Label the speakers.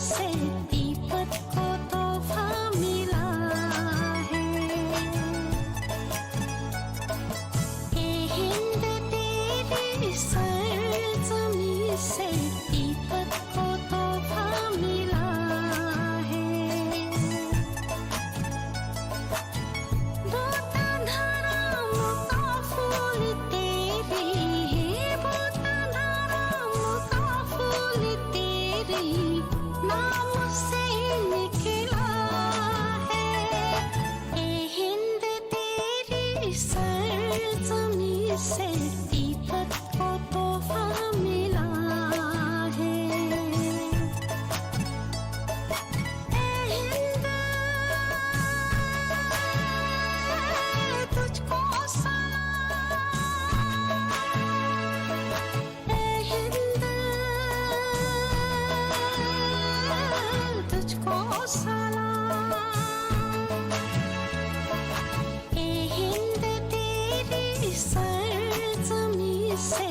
Speaker 1: से दीपक को तोहफा मिला है। ए हिंद तेरी सरजमी से दीपक को तोहफा मिला है। बोताधारा मुका फूल तेरी है, बोताधारा मुका फूल तेरी नाम से निकला है। ए हिंद तेरी सरजमी से दीपक को तोहफा मिला है। ए हिंद तुझको सलाम, ए हिंद तुझको सलाम। ए हिंद तेरी सरजमी से